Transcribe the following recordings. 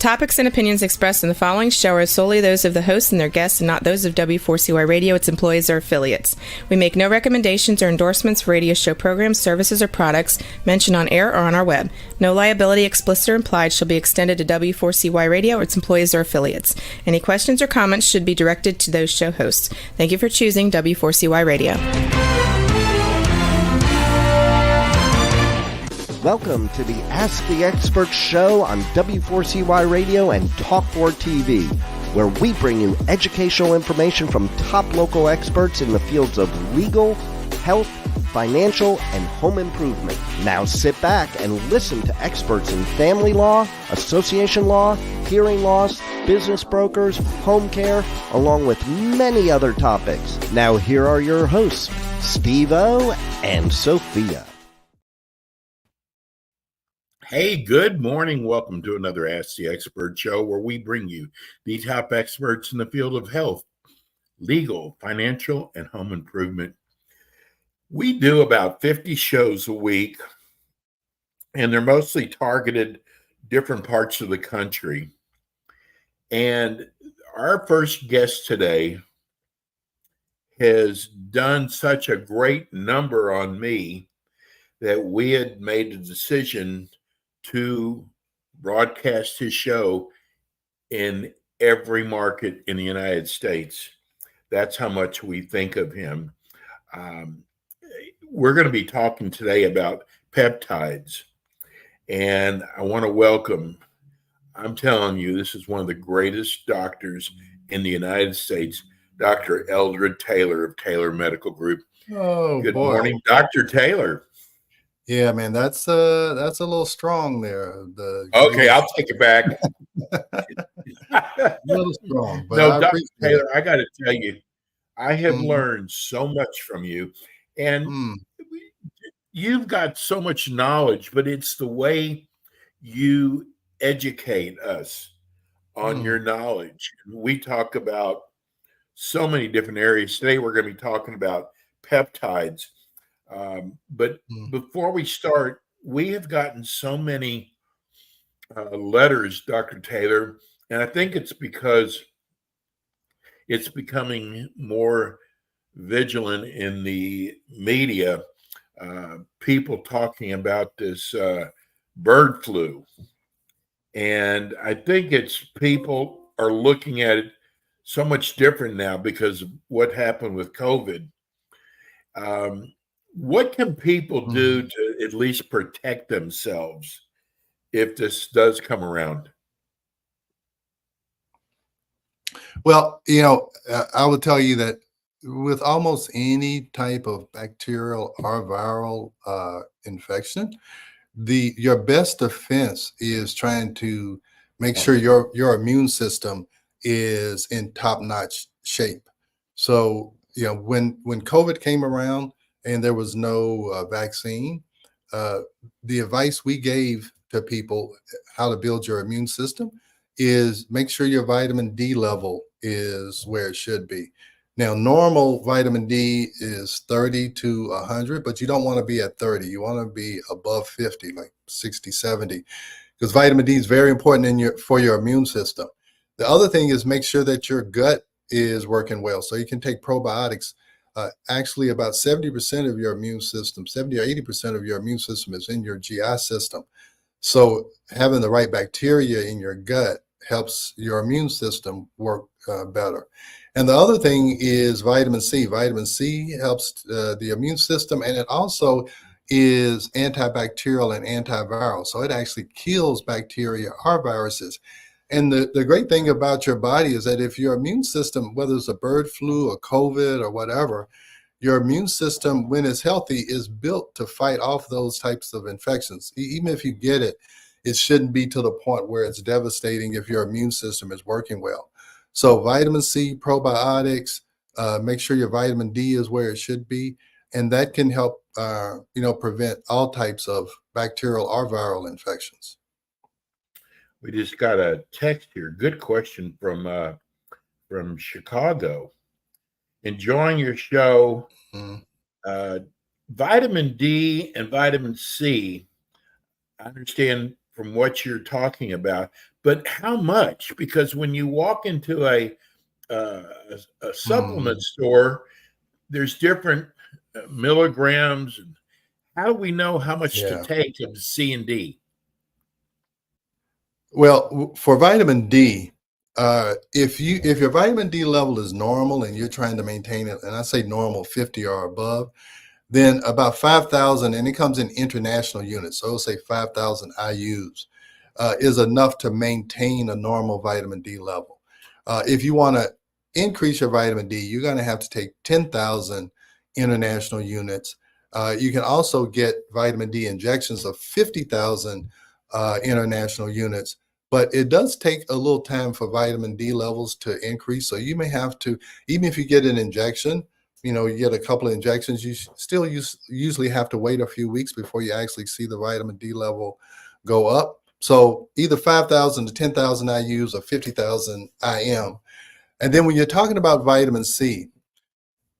topics and opinions expressed in the following show are solely those of the hosts and their guests and not those of W4CY Radio, its employees, or affiliates. We make no recommendations or endorsements for radio show programs, services, or products mentioned on air or on our web. No liability, explicit or implied, shall be extended to W4CY Radio or its employees or affiliates. Any questions or comments should be directed to those show hosts. Thank you for choosing W4CY Radio. Welcome to the Ask the Expert show on W4CY Radio and Talk4 TV, where we bring you educational information from top local experts in the fields of legal, health, financial, and home improvement. Now sit back and listen to experts in family law, association law, hearing loss, business brokers, home care, along with many other topics. Now here are your hosts, Steve-O and Sophia. Hey, good morning. Welcome to another Ask the Expert show where we bring you the top experts in the field of health, legal, financial, and home improvement. We do about 50 shows a week, and they're mostly targeted different parts of the country. And our first guest today has done such a great number on me that we had made a decision to broadcast his show in every market in the United States. That's how much we think of him. We're going to be talking today about peptides. And I want to welcome, I'm telling you, this is one of the greatest doctors in the United States, Dr. Eldred Taylor of Taylor Medical Group. Oh, good boy. morning, Dr. Taylor. Yeah, man, that's a little strong there. Okay, I'll take it back. A little strong, but no, Dr. Taylor, I got to tell you, I have Mhm. learned so much from you, and you've got so much knowledge, but it's the way you educate us on your knowledge. We talk about so many different areas. Today, we're going to be talking about peptides. But before we start, we have gotten so many letters, Dr. Taylor, and I think it's because it's becoming more vigilant in the media, people talking about this bird flu. And I think it's people are looking at it so much different now because of what happened with COVID. What can people do to at least protect themselves if this does come around? Well, I would tell you that with almost any type of bacterial or viral infection, your best defense is trying to make sure your immune system is in top-notch shape. So, when COVID came around, and there was no vaccine, the advice we gave to people how to build your immune system is make sure your vitamin D level is where it should be. Now, normal vitamin D is 30 to 100, but you don't want to be at 30. You want to be above 50, like 60, 70, because vitamin D is very important for your immune system. The other thing is make sure that your gut is working well. So you can take probiotics. Actually, about 70% of your immune system, 70 or 80% of your immune system is in your GI system. So having the right bacteria in your gut helps your immune system work better. And the other thing is vitamin C. Vitamin C helps the immune system, and it also is antibacterial and antiviral. So it actually kills bacteria or viruses. And the great thing about your body is that if your immune system, whether it's a bird flu or COVID or whatever, your immune system, when it's healthy, is built to fight off those types of infections. Even if you get it, it shouldn't be to the point where it's devastating if your immune system is working well. So vitamin C, probiotics, make sure your vitamin D is where it should be. And that can help, prevent all types of bacterial or viral infections. We just got a text here. Good question from Chicago. Enjoying your show. Vitamin D and vitamin C, I understand from what you're talking about, but how much? Because when you walk into a supplement store, there's different milligrams. And how do we know how much to Yeah. take of C and D? Well, for vitamin D, if your vitamin D level is normal and you're trying to maintain it, and I say normal 50 or above, then about 5,000, and it comes in international units, so it'll say 5,000 IUs, is enough to maintain a normal vitamin D level. If you want to increase your vitamin D, you're going to have to take 10,000 international units. You can also get vitamin D injections of 50,000 international units, but it does take a little time for vitamin D levels to increase. So you may have to, even if you get an injection, you get a couple of injections, you still usually have to wait a few weeks before you actually see the vitamin D level go up. So either 5,000 to 10,000 IUs or 50,000 IM. And then when you're talking about vitamin C,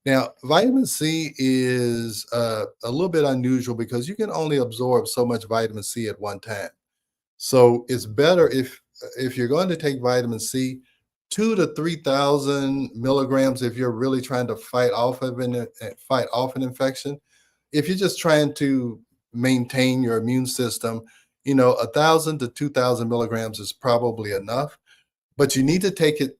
now vitamin C is a little bit unusual because you can only absorb so much vitamin C at one time. So it's better if you're going to take vitamin C, 2 to 3,000 milligrams if you're really trying to fight off an infection. If you're just trying to maintain your immune system, 1,000 to 2,000 milligrams is probably enough, but you need to take it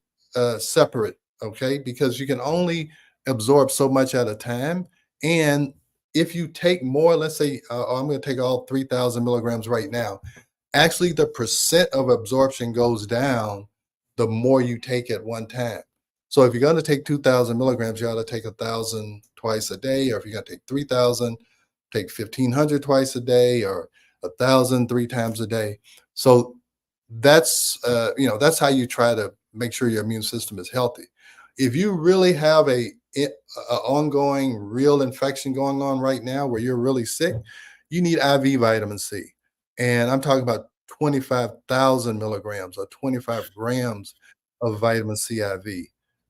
separate, okay? Because you can only absorb so much at a time. And if you take more, let's say I'm going to take all 3,000 milligrams right now, actually the percent of absorption goes down the more you take at one time. So if you're going to take 2,000 milligrams, you ought to take 1,000 twice a day, or if you're going to take 3,000, take 1,500 twice a day, or 1,000 3 times a day. So that's that's how you try to make sure your immune system is healthy. If you really have a ongoing real infection going on right now where you're really sick, you need IV vitamin C. And I'm talking about 25,000 milligrams or 25 grams of vitamin C IV.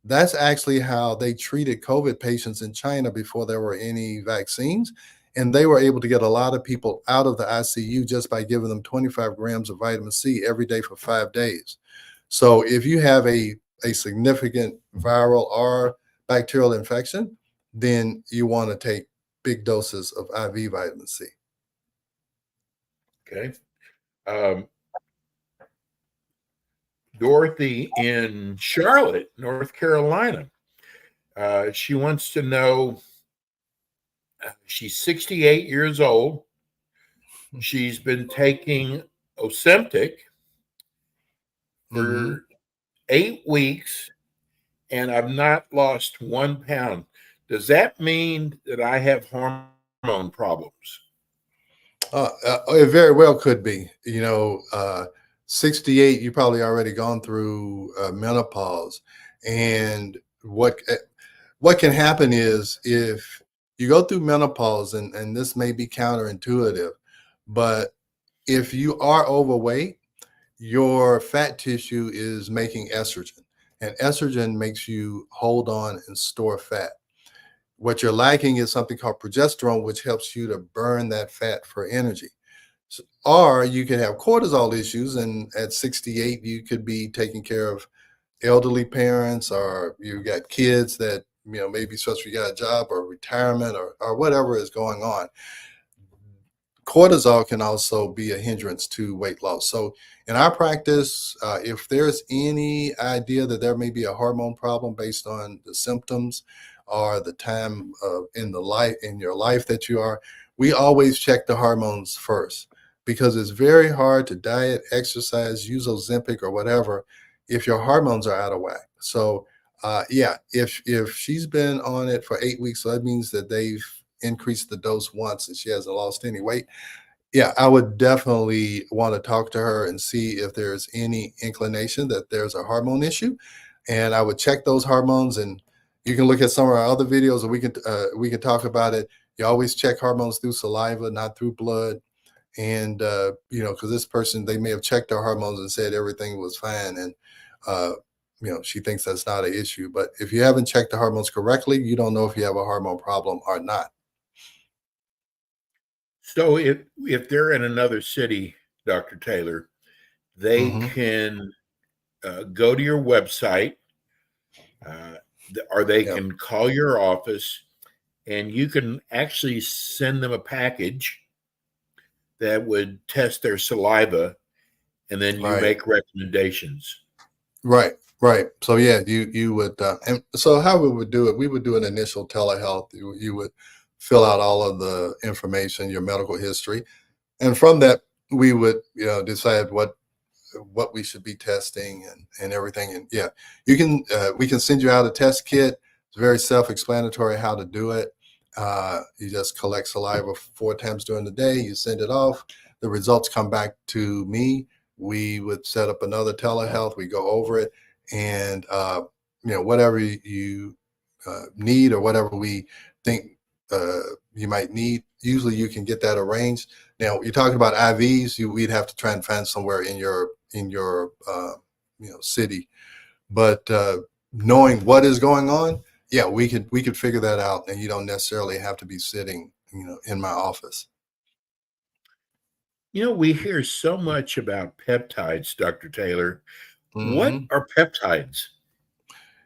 That's actually how they treated COVID patients in China before there were any vaccines. And they were able to get a lot of people out of the ICU just by giving them 25 grams of vitamin C every day for 5 days. So if you have a significant viral or bacterial infection, then you want to take big doses of IV vitamin C. Okay. Dorothy in Charlotte, North Carolina. She wants to know, she's 68 years old. She's been taking Ozempic for 8 weeks, and I've not lost 1 pound. Does that mean that I have hormone problems? It very well could be. 68, you probably already gone through menopause, and what can happen is if you go through menopause, and this may be counterintuitive, but if you are overweight, your fat tissue is making estrogen, and estrogen makes you hold on and store fat. What you're lacking is something called progesterone, which helps you to burn that fat for energy. Or you can have cortisol issues, and at 68, you could be taking care of elderly parents, or you got kids that, maybe especially you got a job or retirement or whatever is going on. Cortisol can also be a hindrance to weight loss. So in our practice, if there's any idea that there may be a hormone problem based on the symptoms or the time in your life that you are, we always check the hormones first, because it's very hard to diet, exercise, use Ozempic or whatever if your hormones are out of whack. So if she's been on it for 8 weeks, so that means that they've increased the dose once and she hasn't lost any weight. Yeah, I would definitely want to talk to her and see if there's any inclination that there's a hormone issue. And I would check those hormones, and you can look at some of our other videos, and we can talk about it. You always check hormones through saliva, not through blood. And because this person, they may have checked their hormones and said everything was fine, and she thinks that's not an issue. But if you haven't checked the hormones correctly, you don't know if you have a hormone problem or not. So if they're in another city Dr. Taylor, they Mm-hmm. can go to your website, or they Yep. can call your office, and you can actually send them a package that would test their saliva, and then you Right. make recommendations. Right. Right. So yeah, you would, and so how we would do it, we would do an initial telehealth. You would fill out all of the information, your medical history, and from that we would, decide what we should be testing and everything. And yeah, you can, we can send you out a test kit. It's very self-explanatory how to do it. You just collect saliva 4 times during the day, you send it off, the results come back to me. We would set up another telehealth, we go over it, and whatever you need, or whatever we think you might need, usually you can get that arranged. Now you're talking about IVs, we'd have to try and find somewhere in your city, but knowing what is going on, yeah, we could figure that out, and you don't necessarily have to be sitting in my office. We hear so much about peptides, Dr. Taylor. What Mm-hmm. are peptides?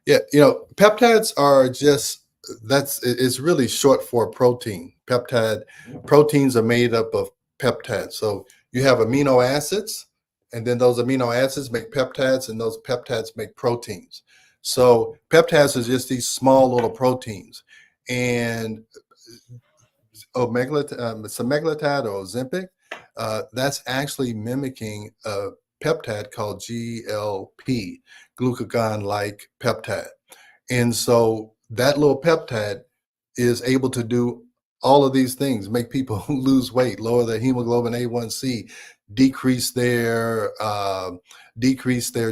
Yeah, peptides are it's really short for protein. Proteins are made up of peptides. So you have amino acids, and then those amino acids make peptides, and those peptides make proteins. So peptides are just these small little proteins. And semaglutide or Ozempic, that's actually mimicking a peptide called GLP, glucagon-like peptide. And so that little peptide is able to do all of these things, make people lose weight, lower their hemoglobin A1C, decrease their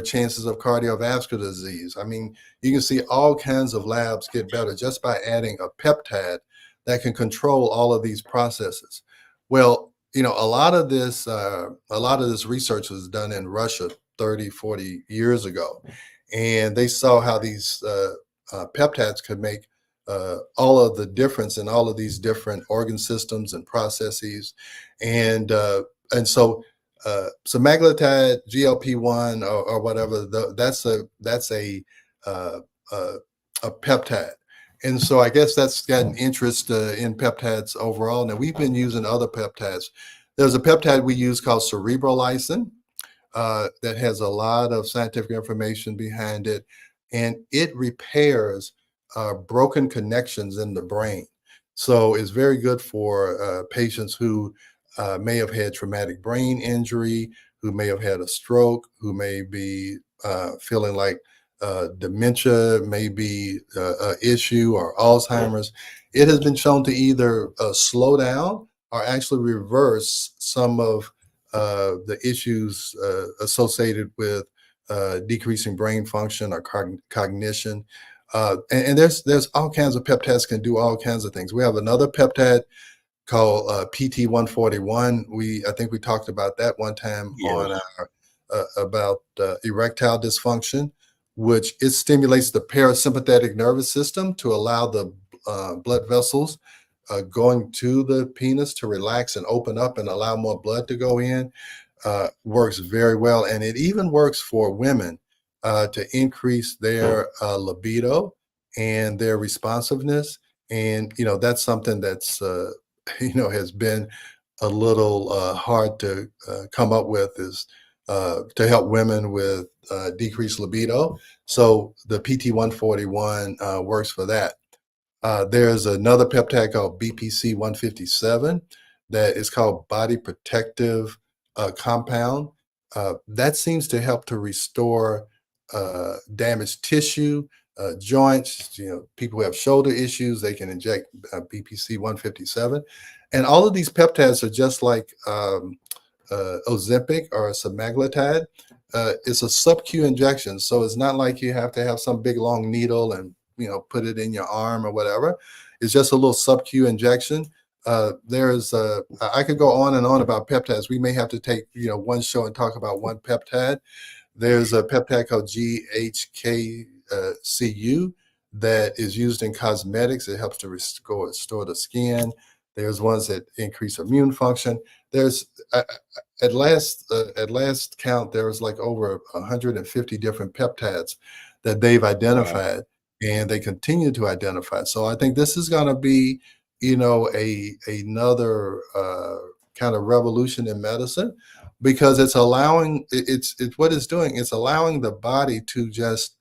chances of cardiovascular disease. I mean, you can see all kinds of labs get better just by adding a peptide that can control all of these processes. Well, a lot of this research was done in Russia 30, 40 years ago, and they saw how these peptides could make all of the difference in all of these different organ systems and processes. And so semaglutide, GLP-1, or whatever, that's a peptide. And so I guess that's gotten interest in peptides overall. Now, we've been using other peptides. There's a peptide we use called cerebrolysin that has a lot of scientific information behind it, and it repairs broken connections in the brain. So it's very good for patients who may have had traumatic brain injury, who may have had a stroke, who may be feeling like dementia may be an issue, or Alzheimer's. It has been shown to either slow down or actually reverse some of the issues associated with decreasing brain function or cognition. And there's all kinds of peptides can do all kinds of things. We have another peptide called PT141. I think we talked about that one time. Yes. On our about erectile dysfunction, which it stimulates the parasympathetic nervous system to allow the blood vessels going to the penis to relax and open up and allow more blood to go in. Works very well, and it even works for women to increase their libido and their responsiveness. And that's something that's has been a little hard to come up with, is to help women with decreased libido. So the PT141 works for that. There's another peptide called BPC 157 that is called body protective compound. That seems to help to restore damaged tissue, joints. People who have shoulder issues, they can inject BPC 157. And all of these peptides are just like Ozempic or semaglutide. It's a sub-Q injection, so it's not like you have to have some big long needle and put it in your arm or whatever. It's just a little sub-Q injection. I could go on and on about peptides. We may have to take one show and talk about one peptide. There's a peptide called GHKCU that is used in cosmetics. It helps to restore the skin. There's ones that increase immune function. There's at last count, there was like over 150 different peptides that they've Wow. identified, and they continue to identify. So I think this is going to be, another kind of revolution in medicine, because it's allowing it's what it's doing. It's allowing the body to just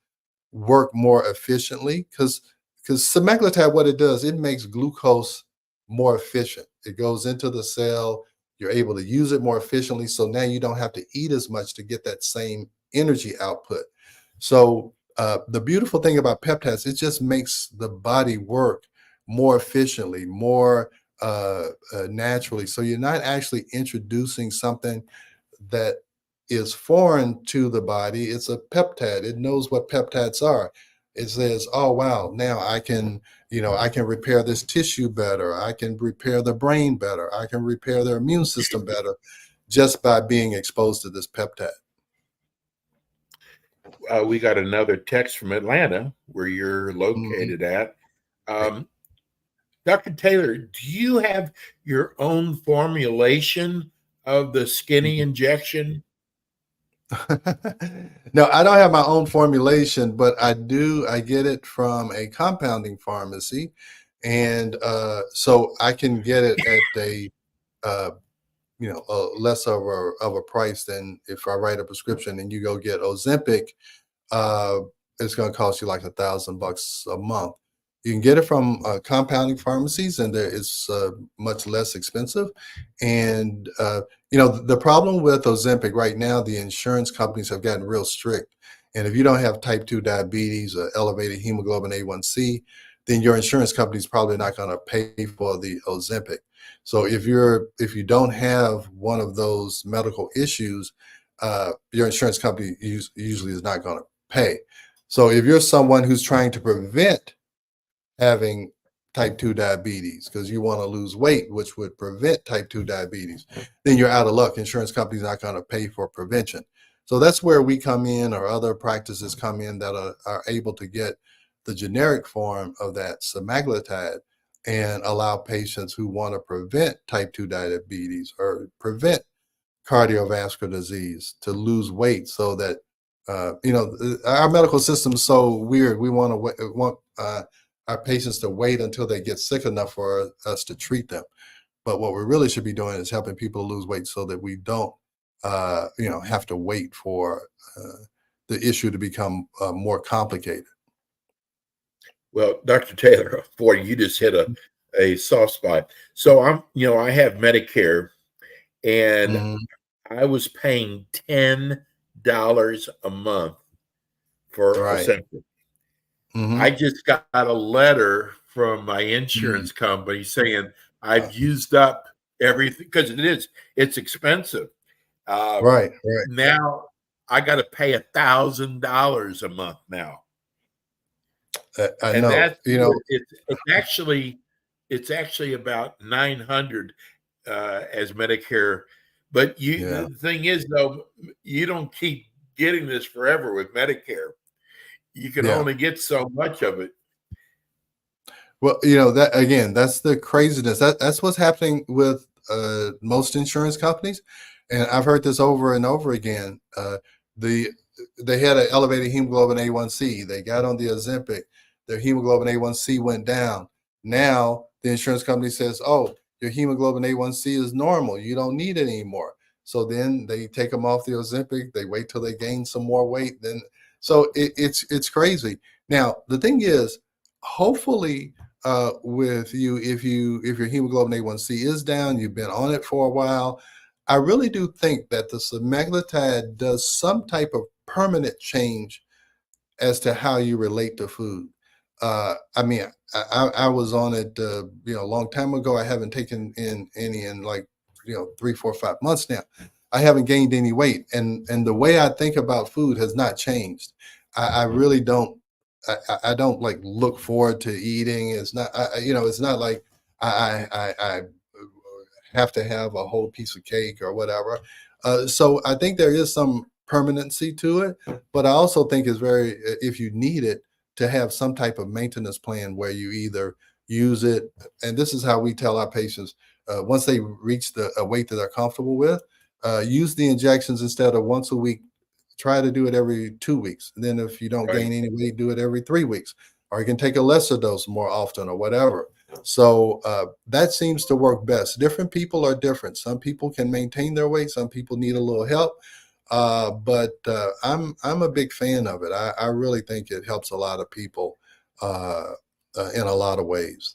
work more efficiently, because semaglutide, what it does, it makes glucose more efficient. It goes into the cell. You're able to use it more efficiently. So now you don't have to eat as much to get that same energy output. So the beautiful thing about peptides, it just makes the body work more efficiently, more naturally. So you're not actually introducing something that is foreign to the body. It's a peptide. It knows what peptides are. It says, oh, wow, now I can repair this tissue better. I can repair the brain better. I can repair their immune system better just by being exposed to this peptide. We got another text from Atlanta, where you're located at. Dr. Taylor, do you have your own formulation of the skinny injection? No, I don't have my own formulation, but I get it from a compounding pharmacy. And so I can get it at a less of a price than if I write a prescription and you go get Ozempic. It's going to cost you like $1,000 a month. You can get it from compounding pharmacies, and it's much less expensive. And the problem with Ozempic right now, the insurance companies have gotten real strict. And if you don't have type 2 diabetes or elevated hemoglobin A1C, then your insurance company is probably not going to pay for the Ozempic. So if you don't have one of those medical issues, your insurance company usually is not going to pay. So if you're someone who's trying to prevent having type 2 diabetes because you want to lose weight, which would prevent type 2 diabetes, then you're out of luck. Insurance companies are not going to pay for prevention. So that's where we come in, or other practices come in that are able to get the generic form of that semaglutide and allow patients who want to prevent type 2 diabetes or prevent cardiovascular disease to lose weight, so that our medical system is so weird. We want our patients to wait until they get sick enough for us to treat them. But what we really should be doing is helping people lose weight so that we don't have to wait for the issue to become more complicated. Well, Dr. Taylor, boy, you just hit a soft spot. So I have Medicare, and I was paying $10 a month for Ozempic. I just got a letter from my insurance company saying I've used up everything, because it's expensive. Right. Now I got to pay $1,000 a month now. I know. That's, it's actually about $900 as Medicare. But the thing is, though, you don't keep getting this forever with Medicare. You can only get so much of it. Well, that again, that's the craziness. That's what's happening with most insurance companies, and I've heard this over and over again. They had an elevated hemoglobin A1C. They got on the Ozempic. Their hemoglobin A1C went down. Now the insurance company says, "Oh, your hemoglobin A1C is normal. You don't need it anymore." So then they take them off the Ozempic. They wait till they gain some more weight. So it's crazy. Now the thing is, hopefully, with you, if your hemoglobin A1C is down, you've been on it for a while, I really do think that the semaglutide does some type of permanent change as to how you relate to food. I was on it, a long time ago. I haven't taken in any in like 3, 4, 5 months now. I haven't gained any weight, and the way I think about food has not changed. I really don't. I don't like look forward to eating. It's not. It's not like I have to have a whole piece of cake or whatever. So I think there is some permanency to it, but I also think it's very, if you need it, to have some type of maintenance plan where you either use it. And this is how we tell our patients, once they reach a weight that they're comfortable with, use the injections instead of once a week. Try to do it every 2 weeks. And then if you don't Right. gain any weight, do it every 3 weeks, or you can take a lesser dose more often or whatever. So that seems to work best. Different people are different. Some people can maintain their weight. Some people need a little help. But I'm a big fan of it. I really think it helps a lot of people in a lot of ways.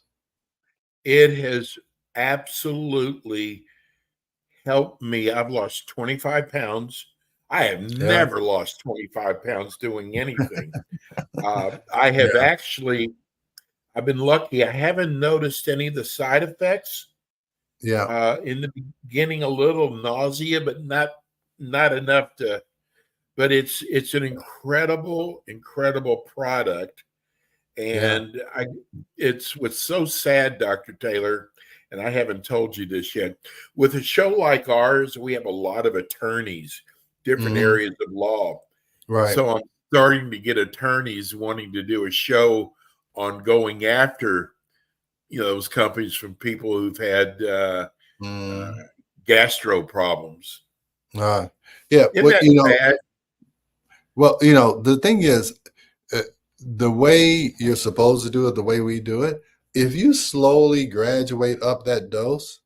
It has absolutely helped me. I've lost 25 pounds. I have Yeah. never lost 25 pounds doing anything. I have Yeah. actually, I've been lucky. I haven't noticed any of the side effects. Yeah. In the beginning, a little nausea, but not enough to. But it's an incredible product, Yeah. and it's what's so sad, Dr. Taylor, and I haven't told you this yet. With a show like ours, we have a lot of attorneys, different Mhm. areas of law. Right. So I'm starting to get attorneys wanting to do a show on going after, those companies from people who've had Mm. gastro problems. Yeah. Isn't Well, that sad? the thing is, the way you're supposed to do it, the way we do it, if you slowly graduate up that dose,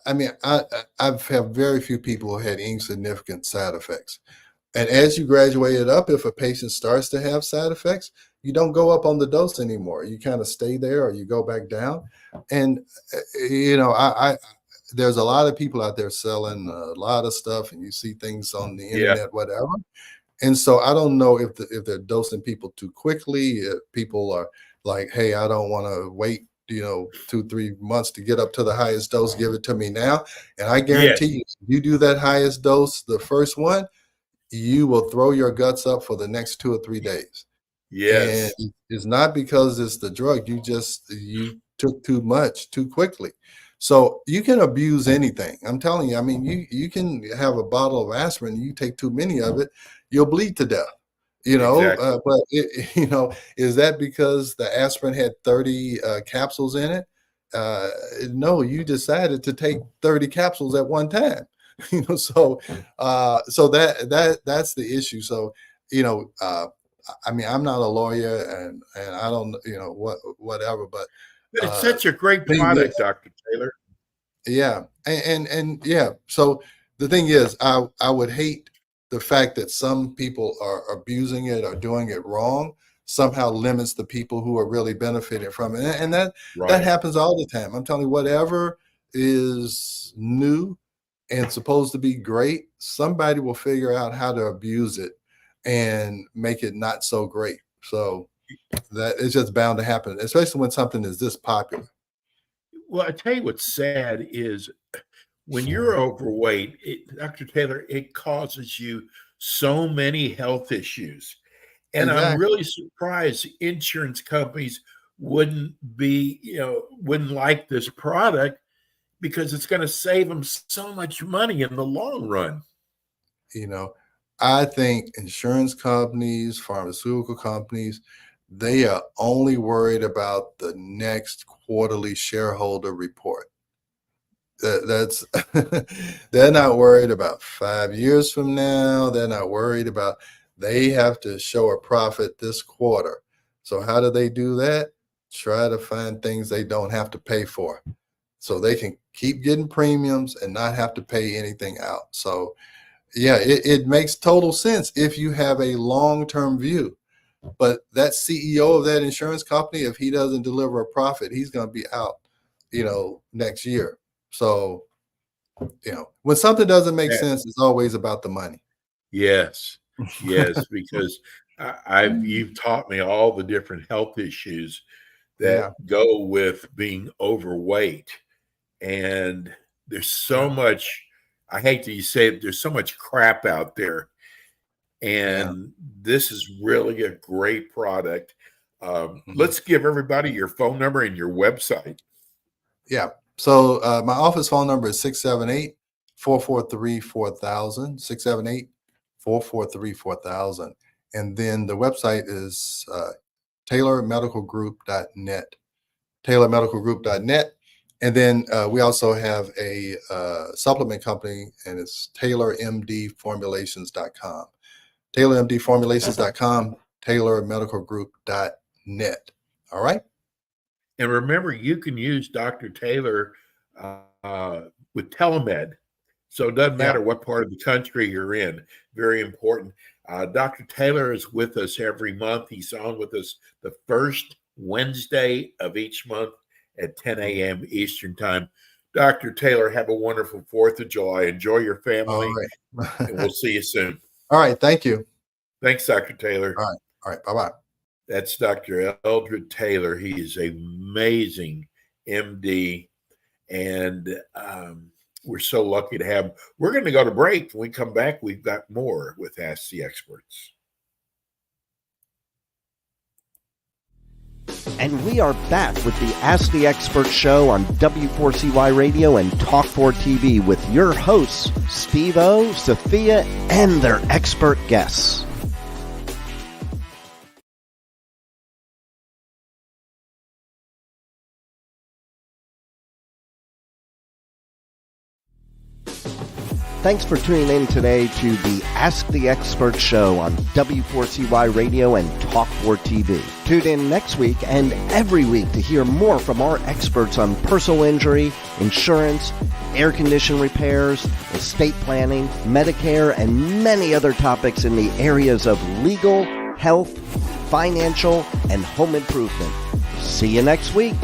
I mean, I've had very few people who had insignificant side effects. And as you graduate it up, if a patient starts to have side effects, you don't go up on the dose anymore. You kind of stay there or you go back down. And I there's a lot of people out there selling a lot of stuff, and you see things on the Yeah. internet, whatever. And so I don't know if they're dosing people too quickly. If people are like, hey, I don't want to wait, 2-3 months to get up to the highest dose. Give it to me now. And I Yes. guarantee you, if you do that highest dose, the first one, you will throw your guts up for the next 2 or 3 days. And Yes. it's not because it's the drug. You took too much too quickly. So you can abuse anything. I'm telling you, I mean, you can have a bottle of aspirin, you take too many of it, you'll bleed to death. Exactly. But is that because the aspirin had 30 capsules in it? No, you decided to take 30 capsules at one time. So that's the issue. So, I mean, I'm not a lawyer, and I don't, whatever, but But it's uh, such a great thing is, product, Dr. Taylor. yeah, and yeah. So the thing is, I would hate the fact that some people are abusing it or doing it wrong. Somehow limits the people who are really benefiting from it, and that Right. happens all the time. I'm telling you, whatever is new and supposed to be great, somebody will figure out how to abuse it and make it not so great. So that is just bound to happen, especially when something is this popular. Well, I tell you what's sad is when you're overweight, Dr. Taylor, it causes you so many health issues. And I'm Exactly. really surprised insurance companies wouldn't like this product because it's going to save them so much money in the long run. I think insurance companies, pharmaceutical companies, they are only worried about the next quarterly shareholder report. That's they're not worried about 5 years from now. They're not worried about they have to show a profit this quarter. So how do they do that? Try to find things they don't have to pay for, so they can keep getting premiums and not have to pay anything out. So yeah, it makes total sense if you have a long-term view. But that CEO of that insurance company, if he doesn't deliver a profit, he's going to be out, next year. So, when something doesn't make Yeah. sense, it's always about the money. Yes. Yes, because you've taught me all the different health issues Yeah. that go with being overweight. And there's so much, I hate to say it, there's so much crap out there. Yeah. And this is really a great product. Mhm. Let's give everybody your phone number and your website. Yeah. So my office phone number is 678-443-4000, 678-443-4000. And then the website is taylormedicalgroup.net, taylormedicalgroup.net. And then we also have a supplement company, and it's taylormdformulations.com. taylormdformulations.com, taylormedicalgroup.net. All right. And remember, you can use Dr. Taylor with telemed. So it doesn't matter what part of the country you're in. Very important. Dr. Taylor is with us every month. He's on with us the first Wednesday of each month at 10 a.m. Eastern Time. Dr. Taylor, have a wonderful 4th of July. Enjoy your family. All right. And we'll see you soon. All right. Thank you. Thanks, Dr. Taylor. All right. Bye-bye. That's Dr. Eldred Taylor. He is an amazing MD, and we're so lucky to have him. We're going to go to break. When we come back, we've got more with Ask the Experts. And we are back with the Ask the Expert show on W4CY Radio and Talk4 TV with your hosts, Steve-O, Sophia, and their expert guests. Thanks for tuning in today to the Ask the Expert show on W4CY Radio and Talk4 TV. Tune in next week and every week to hear more from our experts on personal injury, insurance, air condition repairs, estate planning, Medicare, and many other topics in the areas of legal, health, financial, and home improvement. See you next week.